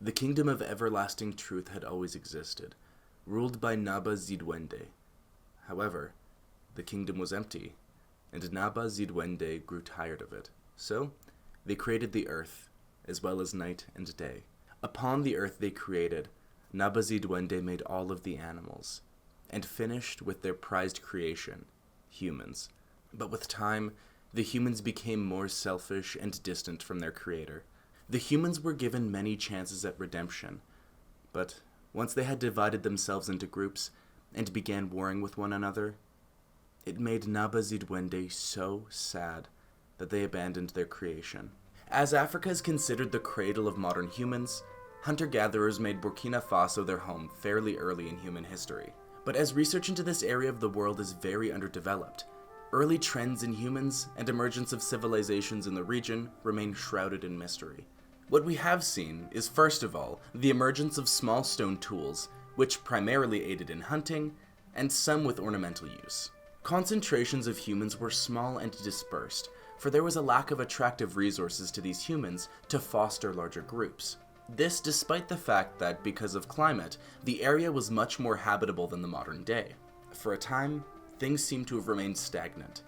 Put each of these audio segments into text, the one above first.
The kingdom of everlasting truth had always existed, ruled by Naba Zidwende. However, the kingdom was empty, and Naba Zidwende grew tired of it. So, they created the earth, as well as night and day. Upon the earth they created, Naba Zidwende made all of the animals, and finished with their prized creation, humans. But with time, the humans became more selfish and distant from their creator. The humans were given many chances at redemption, but once they had divided themselves into groups and began warring with one another, it made Naba Zidwende so sad that they abandoned their creation. As Africa is considered the cradle of modern humans, hunter-gatherers made Burkina Faso their home fairly early in human history. But as research into this area of the world is very underdeveloped, early trends in humans and emergence of civilizations in the region remain shrouded in mystery. What we have seen is, first of all, the emergence of small stone tools, which primarily aided in hunting, and some with ornamental use. Concentrations of humans were small and dispersed, for there was a lack of attractive resources to these humans to foster larger groups. This despite the fact that, because of climate, the area was much more habitable than the modern day. For a time, things seemed to have remained stagnant,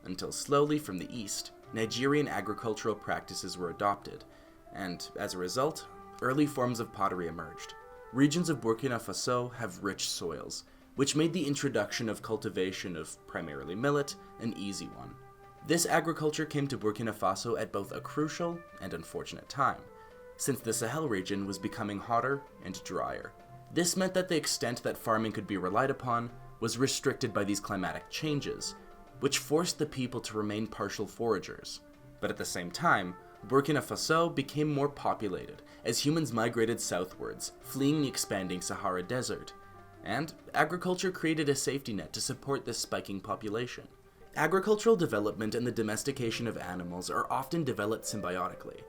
until slowly from the east, Nigerian agricultural practices were adopted, and as a result, early forms of pottery emerged. Regions of Burkina Faso have rich soils, which made the introduction of cultivation of primarily millet an easy one. This agriculture came to Burkina Faso at both a crucial and unfortunate time, since the Sahel region was becoming hotter and drier. This meant that the extent that farming could be relied upon was restricted by these climatic changes, which forced the people to remain partial foragers. But at the same time, Burkina Faso became more populated as humans migrated southwards, fleeing the expanding Sahara Desert, and agriculture created a safety net to support this spiking population. Agricultural development and the domestication of animals are often developed symbiotically,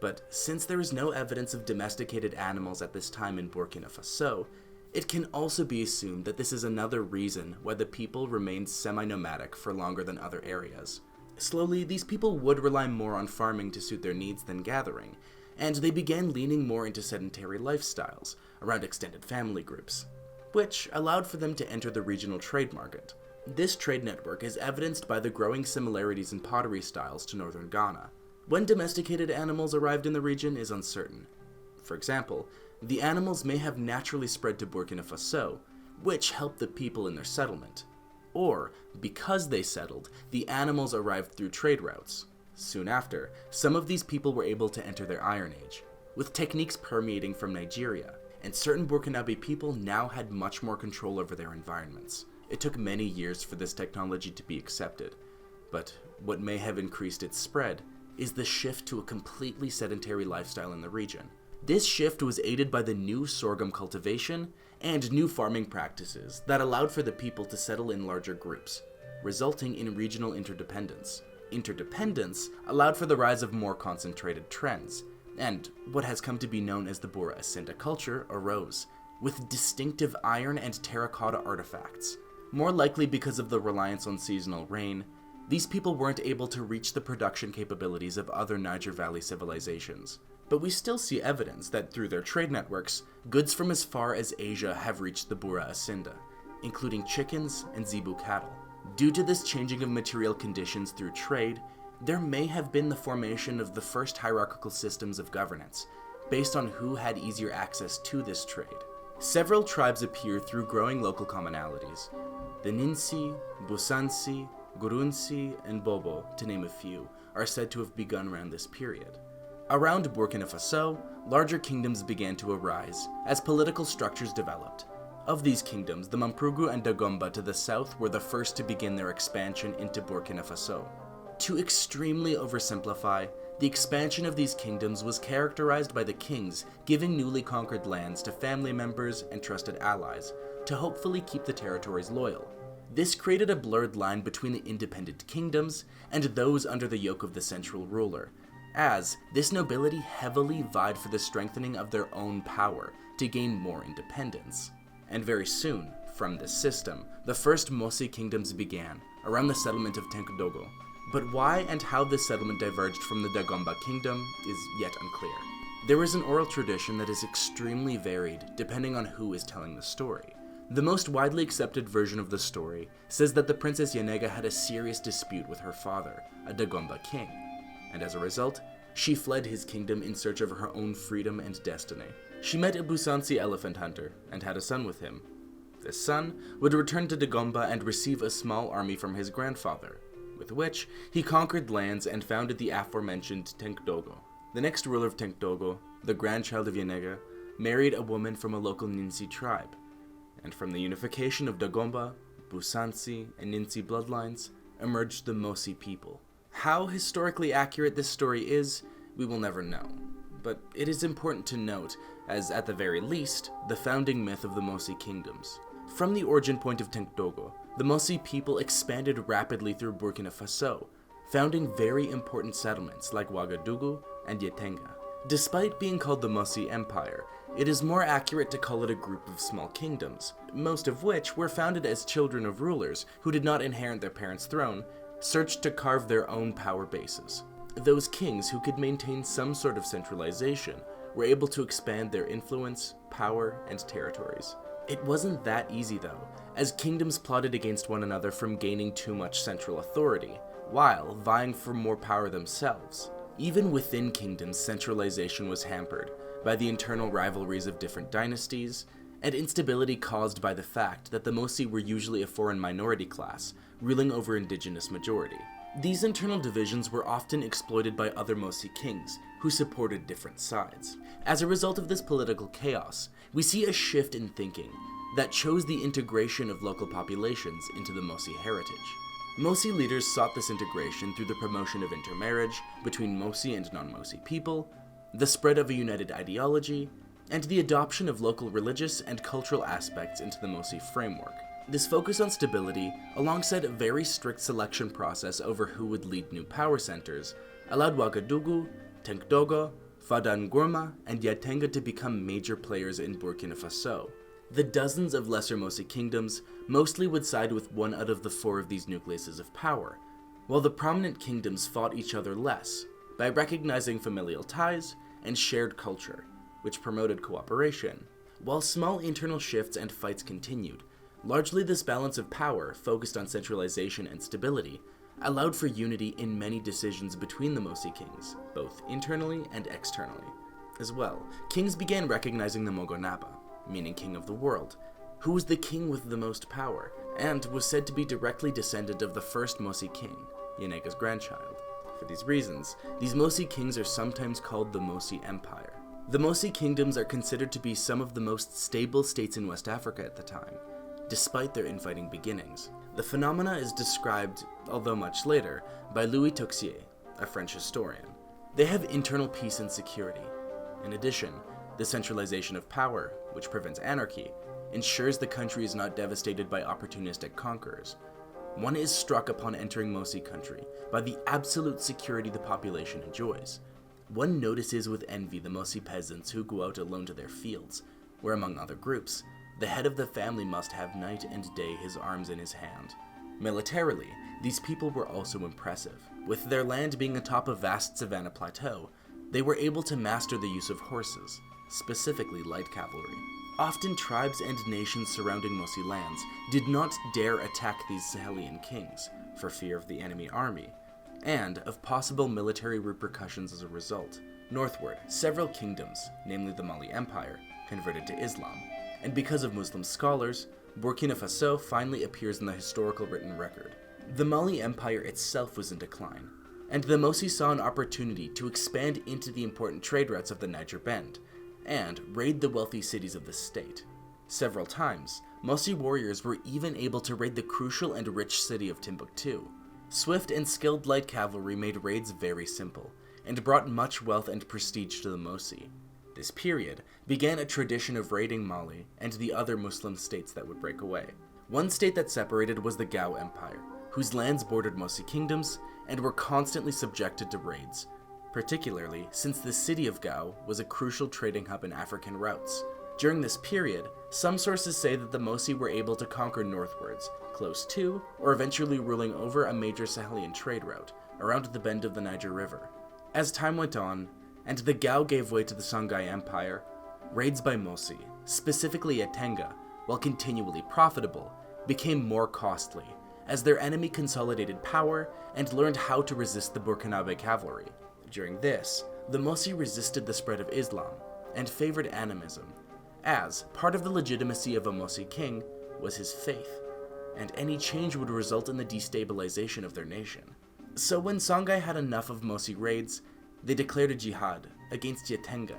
but since there is no evidence of domesticated animals at this time in Burkina Faso, it can also be assumed that this is another reason why the people remained semi-nomadic for longer than other areas. Slowly, these people would rely more on farming to suit their needs than gathering, and they began leaning more into sedentary lifestyles around extended family groups, which allowed for them to enter the regional trade market. This trade network is evidenced by the growing similarities in pottery styles to northern Ghana. When domesticated animals arrived in the region is uncertain. For example, the animals may have naturally spread to Burkina Faso, which helped the people in their settlement. Or, because they settled, the animals arrived through trade routes. Soon after, some of these people were able to enter their Iron Age, with techniques permeating from Nigeria, and certain Burkinabe people now had much more control over their environments. It took many years for this technology to be accepted, but what may have increased its spread is the shift to a completely sedentary lifestyle in the region. This shift was aided by the new sorghum cultivation and new farming practices that allowed for the people to settle in larger groups, resulting in regional interdependence. Interdependence allowed for the rise of more concentrated trends, and what has come to be known as the Bora Asinda culture arose, with distinctive iron and terracotta artifacts. More likely because of the reliance on seasonal rain, these people weren't able to reach the production capabilities of other Niger Valley civilizations. But we still see evidence that through their trade networks, goods from as far as Asia have reached the Bora Asinda, including chickens and zebu cattle. Due to this changing of material conditions through trade, there may have been the formation of the first hierarchical systems of governance, based on who had easier access to this trade. Several tribes appear through growing local commonalities. The Ninsi, Busansi, Gurunsi, and Bobo, to name a few, are said to have begun around this period. Around Burkina Faso, larger kingdoms began to arise as political structures developed. Of these kingdoms, the Mamprugu and Dagomba to the south were the first to begin their expansion into Burkina Faso. To extremely oversimplify, the expansion of these kingdoms was characterized by the kings giving newly conquered lands to family members and trusted allies to hopefully keep the territories loyal. This created a blurred line between the independent kingdoms and those under the yoke of the central ruler, as this nobility heavily vied for the strengthening of their own power to gain more independence. And very soon, from this system, the first Mossi kingdoms began, around the settlement of Tenkodogo. But why and how this settlement diverged from the Dagomba kingdom is yet unclear. There is an oral tradition that is extremely varied depending on who is telling the story. The most widely accepted version of the story says that the Princess Yanega had a serious dispute with her father, a Dagomba king, and as a result, she fled his kingdom in search of her own freedom and destiny. She met a Busansi elephant hunter and had a son with him. This son would return to Dagomba and receive a small army from his grandfather, with which he conquered lands and founded the aforementioned Tenkdogo. The next ruler of Tenkdogo, the grandchild of Yanega, married a woman from a local Ninsi tribe, and from the unification of Dagomba, Busansi, and Ninsi bloodlines emerged the Mossi people. How historically accurate this story is, we will never know, but it is important to note as, at the very least, the founding myth of the Mossi kingdoms. From the origin point of Tenkdogo, the Mossi people expanded rapidly through Burkina Faso, founding very important settlements like Ouagadougou and Yatenga. Despite being called the Mossi Empire, it is more accurate to call it a group of small kingdoms, most of which were founded as children of rulers who did not inherit their parents' throne, searched to carve their own power bases. Those kings who could maintain some sort of centralization were able to expand their influence, power, and territories. It wasn't that easy though, as kingdoms plotted against one another from gaining too much central authority, while vying for more power themselves. Even within kingdoms, centralization was hampered by the internal rivalries of different dynasties, and instability caused by the fact that the Mossi were usually a foreign minority class, ruling over indigenous majority. These internal divisions were often exploited by other Mossi kings, who supported different sides. As a result of this political chaos, we see a shift in thinking that chose the integration of local populations into the Mossi heritage. Mossi leaders sought this integration through the promotion of intermarriage between Mossi and non-Mossi people, the spread of a united ideology, and the adoption of local religious and cultural aspects into the Mossi framework. This focus on stability, alongside a very strict selection process over who would lead new power centers, allowed Ouagadougou, Tenkdogo, Fada-Ngourma, and Yatenga to become major players in Burkina Faso. The dozens of lesser Mossi kingdoms mostly would side with one out of the four of these nucleuses of power, while the prominent kingdoms fought each other less, by recognizing familial ties and shared culture, which promoted cooperation. While small internal shifts and fights continued, largely this balance of power, focused on centralization and stability, allowed for unity in many decisions between the Mossi kings, both internally and externally. As well, kings began recognizing the Mogonaba, meaning king of the world, who was the king with the most power, and was said to be directly descendant of the first Mossi king, Yanega's grandchild. For these reasons, these Mossi kings are sometimes called the Mossi Empire. The Mossi kingdoms are considered to be some of the most stable states in West Africa at the time, despite their infighting beginnings. The phenomena is described, although much later, by Louis Toxier, a French historian. They have internal peace and security. In addition, the centralization of power, which prevents anarchy, ensures the country is not devastated by opportunistic conquerors. One is struck upon entering Mossi country by the absolute security the population enjoys. One notices with envy the Mossi peasants who go out alone to their fields, where among other groups, the head of the family must have night and day his arms in his hand. Militarily, these people were also impressive. With their land being atop a vast savanna plateau, they were able to master the use of horses, specifically light cavalry. Often tribes and nations surrounding Mossi lands did not dare attack these Sahelian kings, for fear of the enemy army, and of possible military repercussions as a result. Northward, several kingdoms, namely the Mali Empire, converted to Islam, and because of Muslim scholars, Burkina Faso finally appears in the historical written record. The Mali Empire itself was in decline, and the Mossi saw an opportunity to expand into the important trade routes of the Niger Bend, and raid the wealthy cities of the state. Several times, Mossi warriors were even able to raid the crucial and rich city of Timbuktu. Swift and skilled light cavalry made raids very simple, and brought much wealth and prestige to the Mossi. This period began a tradition of raiding Mali and the other Muslim states that would break away. One state that separated was the Gao Empire, whose lands bordered Mossi kingdoms and were constantly subjected to raids, particularly since the city of Gao was a crucial trading hub in African routes. During this period, some sources say that the Mossi were able to conquer northwards, close to, or eventually ruling over a major Sahelian trade route, around the bend of the Niger River. As time went on, and the Gao gave way to the Songhai Empire, raids by Mossi, specifically at Tenga, while continually profitable, became more costly, as their enemy consolidated power and learned how to resist the Burkinabe cavalry. During this, the Mossi resisted the spread of Islam and favored animism, as part of the legitimacy of a Mossi king was his faith, and any change would result in the destabilization of their nation. So when Songhai had enough of Mossi raids, they declared a jihad against Yatenga.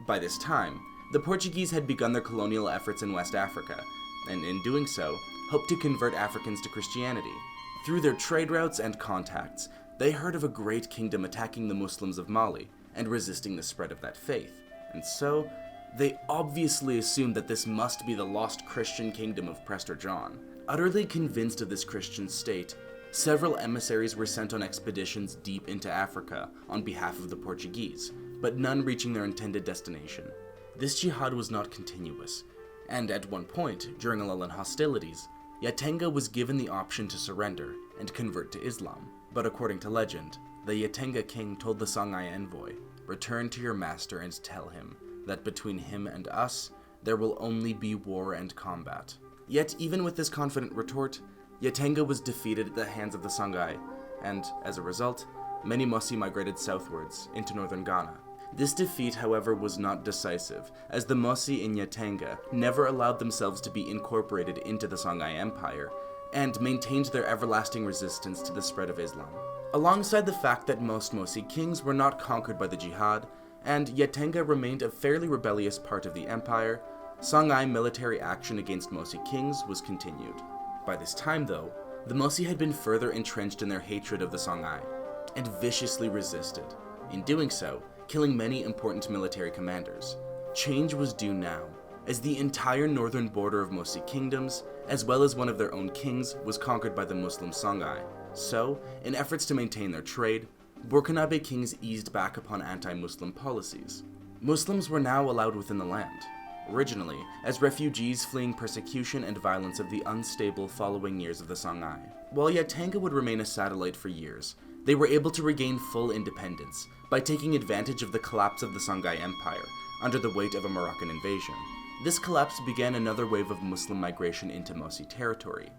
By this time, the Portuguese had begun their colonial efforts in West Africa, and in doing so, hoped to convert Africans to Christianity. Through their trade routes and contacts, they heard of a great kingdom attacking the Muslims of Mali and resisting the spread of that faith, and so they obviously assumed that this must be the lost Christian kingdom of Prester John. Utterly convinced of this Christian state, several emissaries were sent on expeditions deep into Africa on behalf of the Portuguese, but none reaching their intended destination. This jihad was not continuous, and at one point, during a lull in hostilities, Yatenga was given the option to surrender and convert to Islam. But according to legend, the Yatenga king told the Songhai envoy, "Return to your master and tell him that between him and us, there will only be war and combat." Yet even with this confident retort, Yatenga was defeated at the hands of the Songhai, and as a result, many Mossi migrated southwards into northern Ghana. This defeat, however, was not decisive, as the Mossi in Yatenga never allowed themselves to be incorporated into the Songhai Empire, and maintained their everlasting resistance to the spread of Islam. Alongside the fact that most Mossi kings were not conquered by the jihad, and Yatenga remained a fairly rebellious part of the empire, Songhai military action against Mossi kings was continued. By this time, though, the Mossi had been further entrenched in their hatred of the Songhai, and viciously resisted, in doing so, killing many important military commanders. Change was due now, as the entire northern border of Mossi kingdoms, as well as one of their own kings, was conquered by the Muslim Songhai. So, in efforts to maintain their trade, Burkinabe kings eased back upon anti-Muslim policies. Muslims were now allowed within the land, originally as refugees fleeing persecution and violence of the unstable following years of the Songhai. While Yatenga would remain a satellite for years, they were able to regain full independence by taking advantage of the collapse of the Songhai Empire under the weight of a Moroccan invasion. This collapse began another wave of Muslim migration into Mossi territory,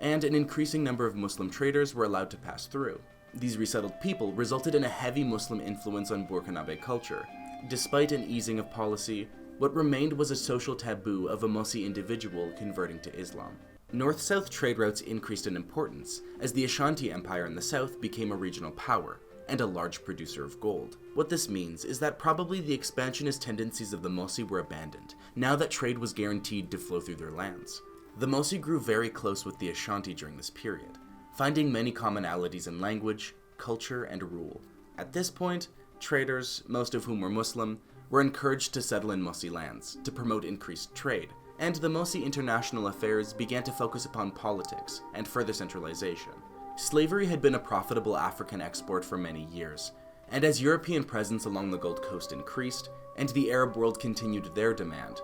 and an increasing number of Muslim traders were allowed to pass through. These resettled people resulted in a heavy Muslim influence on Burkinabe culture. Despite an easing of policy, what remained was a social taboo of a Mossi individual converting to Islam. North-south trade routes increased in importance, as the Ashanti Empire in the south became a regional power, and a large producer of gold. What this means is that probably the expansionist tendencies of the Mossi were abandoned, now that trade was guaranteed to flow through their lands. The Mossi grew very close with the Ashanti during this period, finding many commonalities in language, culture, and rule. At this point, traders, most of whom were Muslim, were encouraged to settle in Mossi lands to promote increased trade, and the Mossi international affairs began to focus upon politics and further centralization. Slavery had been a profitable African export for many years, and as European presence along the Gold Coast increased, and the Arab world continued their demand,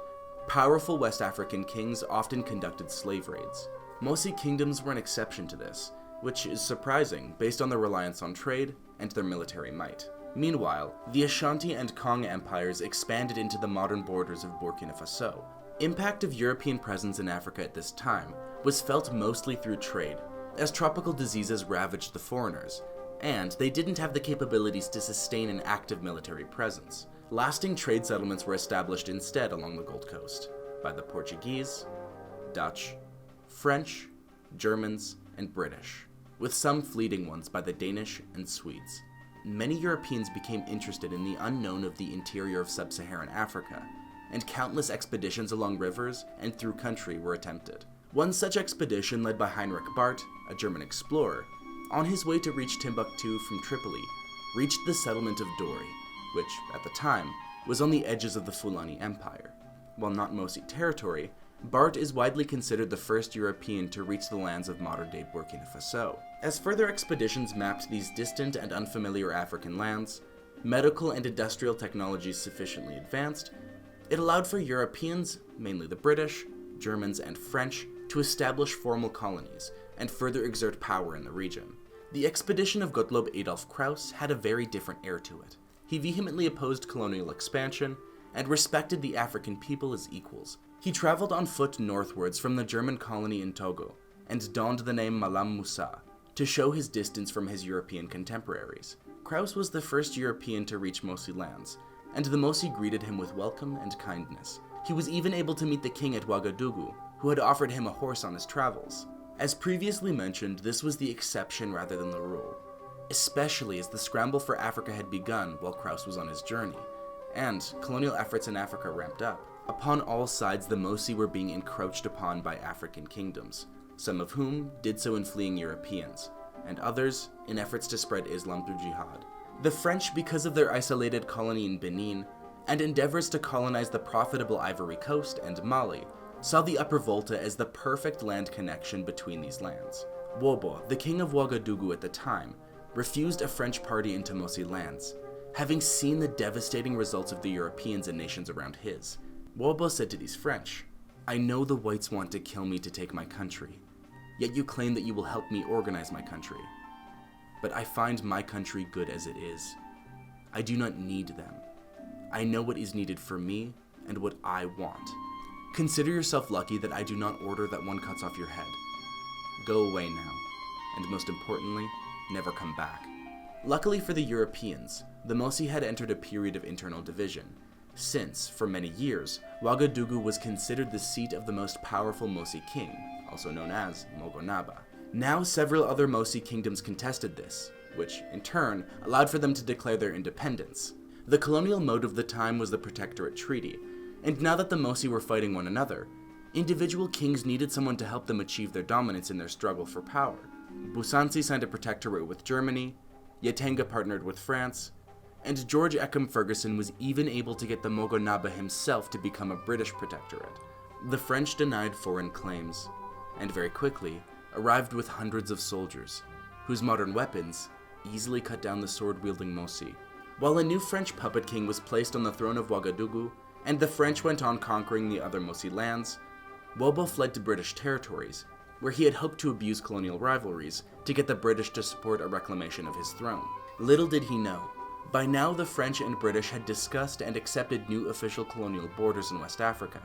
powerful West African kings often conducted slave raids. Mossi kingdoms were an exception to this, which is surprising based on their reliance on trade and their military might. Meanwhile, the Ashanti and Kong empires expanded into the modern borders of Burkina Faso. Impact of European presence in Africa at this time was felt mostly through trade, as tropical diseases ravaged the foreigners, and they didn't have the capabilities to sustain an active military presence. Lasting trade settlements were established instead along the Gold Coast by the Portuguese, Dutch, French, Germans, and British, with some fleeting ones by the Danish and Swedes. Many Europeans became interested in the unknown of the interior of sub-Saharan Africa, and countless expeditions along rivers and through country were attempted. One such expedition, led by Heinrich Barth, a German explorer, on his way to reach Timbuktu from Tripoli, reached the settlement of Dori, which, at the time, was on the edges of the Fulani Empire. While not Mossi territory, Barth is widely considered the first European to reach the lands of modern-day Burkina Faso. As further expeditions mapped these distant and unfamiliar African lands, medical and industrial technologies sufficiently advanced, it allowed for Europeans, mainly the British, Germans, and French, to establish formal colonies and further exert power in the region. The expedition of Gottlob Adolf Kraus had a very different air to it. He He vehemently opposed colonial expansion and respected the African people as equals. He traveled on foot northwards from the German colony in Togo and donned the name Malam Musa to show his distance from his European contemporaries. Kraus was the first European to reach Mossi lands, and the Mossi greeted him with welcome and kindness. He was even able to meet the king at Ouagadougou, who had offered him a horse on his travels. As previously mentioned, this was the exception rather than the rule, especially as the scramble for Africa had begun while Kraus was on his journey, and colonial efforts in Africa ramped up. Upon all sides, the Mossi were being encroached upon by African kingdoms, some of whom did so in fleeing Europeans, and others in efforts to spread Islam through jihad. The French, because of their isolated colony in Benin, and endeavors to colonize the profitable Ivory Coast and Mali, saw the Upper Volta as the perfect land connection between these lands. Wobo, the king of Ouagadougou at the time, refused a French party into Mossi lands, having seen the devastating results of the Europeans and nations around his. Wobo said to these French, "I know the whites want to kill me to take my country, yet you claim that you will help me organize my country. But I find my country good as it is. I do not need them. I know what is needed for me and what I want. Consider yourself lucky that I do not order that one cuts off your head. Go away now, and most importantly, never come back." Luckily for the Europeans, the Mossi had entered a period of internal division, since, for many years, Ouagadougou was considered the seat of the most powerful Mossi king, also known as Mogonaba. Now several other Mossi kingdoms contested this, which, in turn, allowed for them to declare their independence. The colonial mode of the time was the Protectorate Treaty, and now that the Mossi were fighting one another, individual kings needed someone to help them achieve their dominance in their struggle for power. Busansi signed a protectorate with Germany, Yatenga partnered with France, and George Eckham Ferguson was even able to get the Mogonaba himself to become a British protectorate. The French denied foreign claims, and very quickly arrived with hundreds of soldiers, whose modern weapons easily cut down the sword-wielding Mossi. While a new French puppet king was placed on the throne of Ouagadougou, and the French went on conquering the other Mossi lands, Wobo fled to British territories, where he had hoped to abuse colonial rivalries to get the British to support a reclamation of his throne. Little did he know, by now the French and British had discussed and accepted new official colonial borders in West Africa,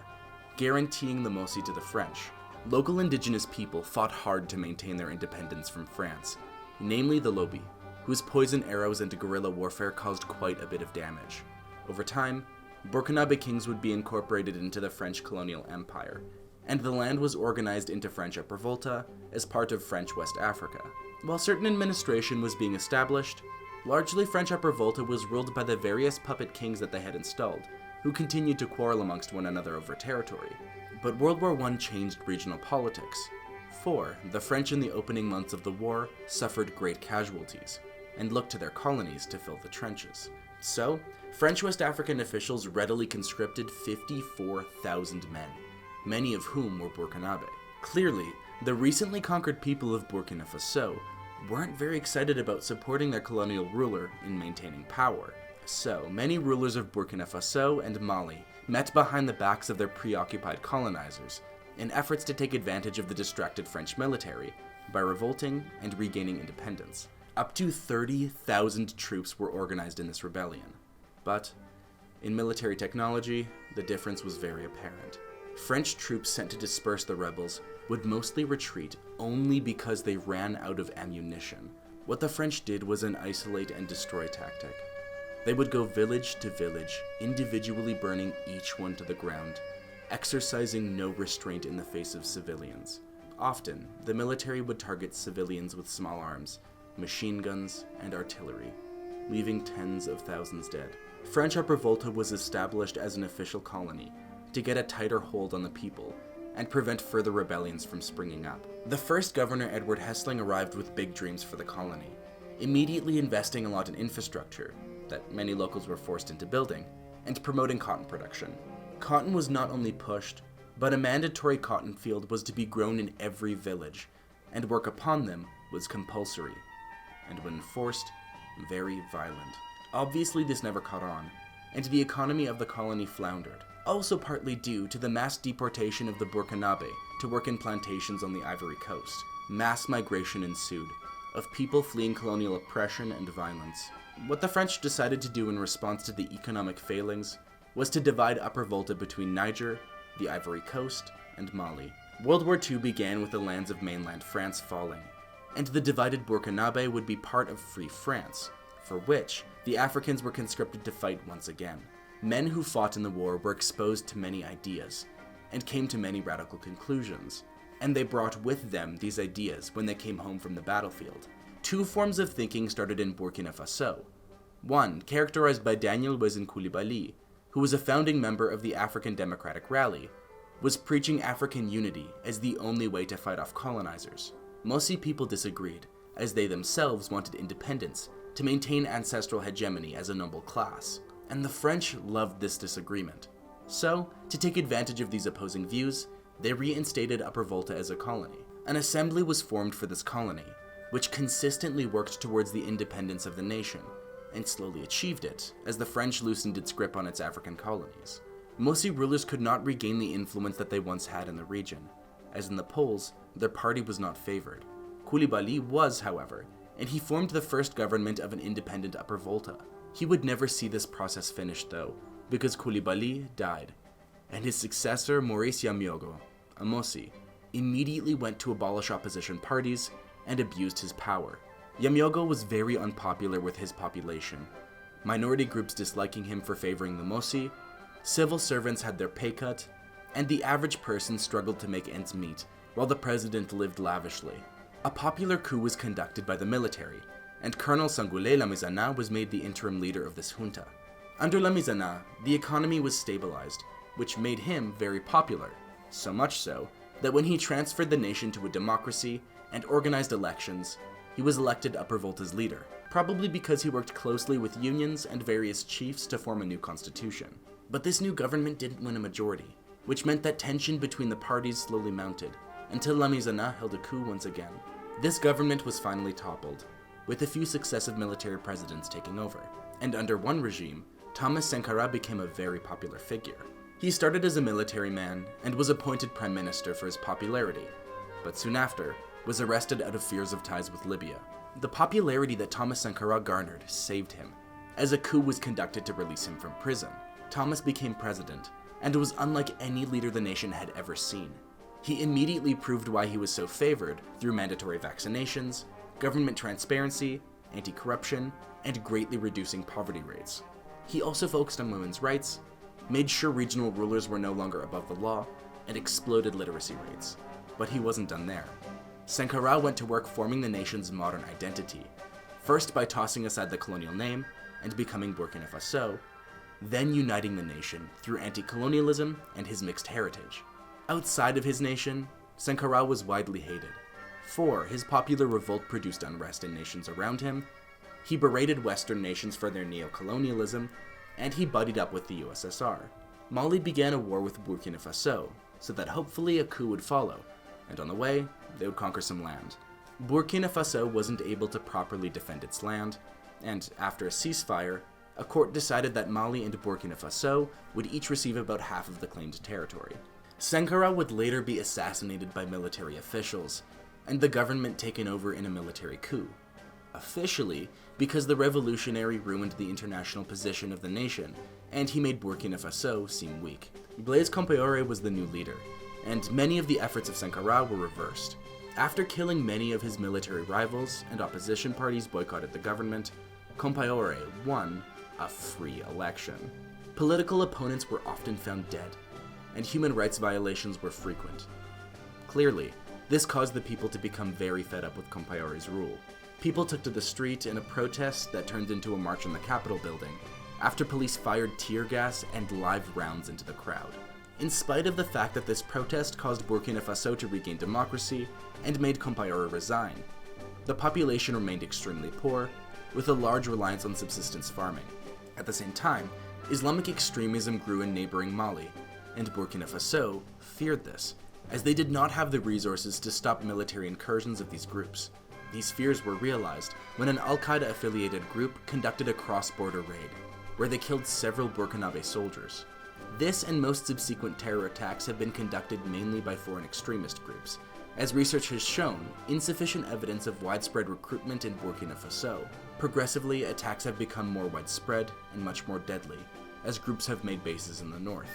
guaranteeing the Mossi to the French. Local indigenous people fought hard to maintain their independence from France, namely the Lobi, whose poison arrows and guerrilla warfare caused quite a bit of damage. Over time, Burkina kings would be incorporated into the French colonial empire, and the land was organized into French Upper Volta as part of French West Africa. While certain administration was being established, largely French Upper Volta was ruled by the various puppet kings that they had installed, who continued to quarrel amongst one another over territory. But World War I changed regional politics, for the French in the opening months of the war suffered great casualties, and looked to their colonies to fill the trenches. So, French West African officials readily conscripted 54,000 men, many of whom were Burkinabe. Clearly, the recently conquered people of Burkina Faso weren't very excited about supporting their colonial ruler in maintaining power. So, many rulers of Burkina Faso and Mali met behind the backs of their preoccupied colonizers in efforts to take advantage of the distracted French military by revolting and regaining independence. Up to 30,000 troops were organized in this rebellion. But, in military technology, the difference was very apparent. French troops sent to disperse the rebels would mostly retreat only because they ran out of ammunition. What the French did was an isolate and destroy tactic. They would go village to village, individually burning each one to the ground, exercising no restraint in the face of civilians. Often, the military would target civilians with small arms, machine guns, and artillery, leaving tens of thousands dead. French Upper Volta was established as an official colony to get a tighter hold on the people and prevent further rebellions from springing up. The first governor, Edward Hessling, arrived with big dreams for the colony, immediately investing a lot in infrastructure that many locals were forced into building, and promoting cotton production. Cotton was not only pushed, but a mandatory cotton field was to be grown in every village, and work upon them was compulsory, and when forced, very violent. Obviously this never caught on, and the economy of the colony floundered, also partly due to the mass deportation of the Burkinabe to work in plantations on the Ivory Coast. Mass migration ensued, of people fleeing colonial oppression and violence. What the French decided to do in response to the economic failings was to divide Upper Volta between Niger, the Ivory Coast, and Mali. World War II began with the lands of mainland France falling, and the divided Burkinabe would be part of Free France, for which the Africans were conscripted to fight once again. Men who fought in the war were exposed to many ideas, and came to many radical conclusions, and they brought with them these ideas when they came home from the battlefield. Two forms of thinking started in Burkina Faso. One, characterized by Daniel Wezin Coulibaly, who was a founding member of the African Democratic Rally, was preaching African unity as the only way to fight off colonizers. Mossi people disagreed, as they themselves wanted independence to maintain ancestral hegemony as a noble class, and the French loved this disagreement. So, to take advantage of these opposing views, they reinstated Upper Volta as a colony. An assembly was formed for this colony, which consistently worked towards the independence of the nation, and slowly achieved it as the French loosened its grip on its African colonies. Mossi rulers could not regain the influence that they once had in the region, as in the polls, their party was not favored. Coulibaly was, however, and he formed the first government of an independent Upper Volta. He would never see this process finished though, because Coulibaly died, and his successor Maurice Yamyogo, a Mossi, immediately went to abolish opposition parties and abused his power. Yamyogo was very unpopular with his population, minority groups disliking him for favoring the Mossi, civil servants had their pay cut, and the average person struggled to make ends meet, while the president lived lavishly. A popular coup was conducted by the military, and Colonel Sangoulé Lamizana was made the interim leader of this junta. Under Lamizana, the economy was stabilized, which made him very popular, so much so that when he transferred the nation to a democracy and organized elections, he was elected Upper Volta's leader, probably because he worked closely with unions and various chiefs to form a new constitution. But this new government didn't win a majority, which meant that tension between the parties slowly mounted, until Lamizana held a coup once again. This government was finally toppled, with a few successive military presidents taking over, and under one regime, Thomas Sankara became a very popular figure. He started as a military man and was appointed prime minister for his popularity, but soon after was arrested out of fears of ties with Libya. The popularity that Thomas Sankara garnered saved him, as a coup was conducted to release him from prison. Thomas became president, and was unlike any leader the nation had ever seen. He immediately proved why he was so favored through mandatory vaccinations, government transparency, anti-corruption, and greatly reducing poverty rates. He also focused on women's rights, made sure regional rulers were no longer above the law, and exploded literacy rates. But he wasn't done there. Sankara went to work forming the nation's modern identity, first by tossing aside the colonial name and becoming Burkina Faso, then uniting the nation through anti-colonialism and his mixed heritage. Outside of his nation, Sankara was widely hated. For his popular revolt produced unrest in nations around him, he berated Western nations for their neo-colonialism, and he buddied up with the USSR. Mali began a war with Burkina Faso, so that hopefully a coup would follow, and on the way, they would conquer some land. Burkina Faso wasn't able to properly defend its land, and after a ceasefire, a court decided that Mali and Burkina Faso would each receive about half of the claimed territory. Sankara would later be assassinated by military officials, and the government taken over in a military coup. Officially, because the revolutionary ruined the international position of the nation, and he made Burkina Faso seem weak. Blaise Compaoré was the new leader, and many of the efforts of Sankara were reversed. After killing many of his military rivals and opposition parties boycotted the government, Compaoré won a free election. Political opponents were often found dead, and human rights violations were frequent. Clearly, this caused the people to become very fed up with Compaoré's rule. People took to the street in a protest that turned into a march on the Capitol building, after police fired tear gas and live rounds into the crowd. In spite of the fact that this protest caused Burkina Faso to regain democracy and made Compaoré resign, the population remained extremely poor, with a large reliance on subsistence farming. At the same time, Islamic extremism grew in neighboring Mali, and Burkina Faso feared this, as they did not have the resources to stop military incursions of these groups. These fears were realized when an Al-Qaeda-affiliated group conducted a cross-border raid, where they killed several Burkinabe soldiers. This and most subsequent terror attacks have been conducted mainly by foreign extremist groups, As research has shown, insufficient evidence of widespread recruitment in Burkina Faso. Progressively, attacks have become more widespread and much more deadly, as groups have made bases in the north.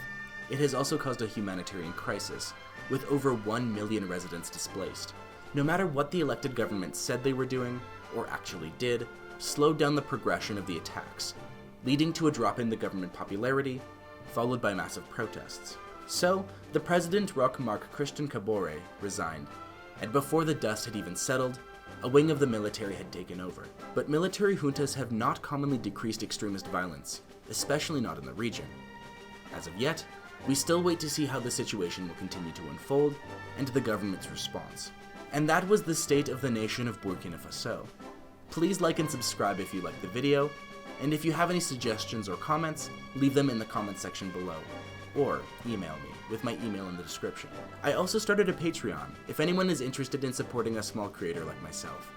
It has also caused a humanitarian crisis, with over 1 million residents displaced. No matter what the elected government said they were doing, or actually did, slowed down the progression of the attacks, leading to a drop in the government popularity, followed by massive protests. So, the president Roch-Marc Christian Kabore resigned, and before the dust had even settled, a wing of the military had taken over. But military juntas have not commonly decreased extremist violence, especially not in the region. As of yet, we still wait to see how the situation will continue to unfold, and the government's response. And that was the state of the nation of Burkina Faso. Please like and subscribe if you liked the video, and if you have any suggestions or comments, leave them in the comment section below, or email me with my email in the description. I also started a Patreon if anyone is interested in supporting a small creator like myself.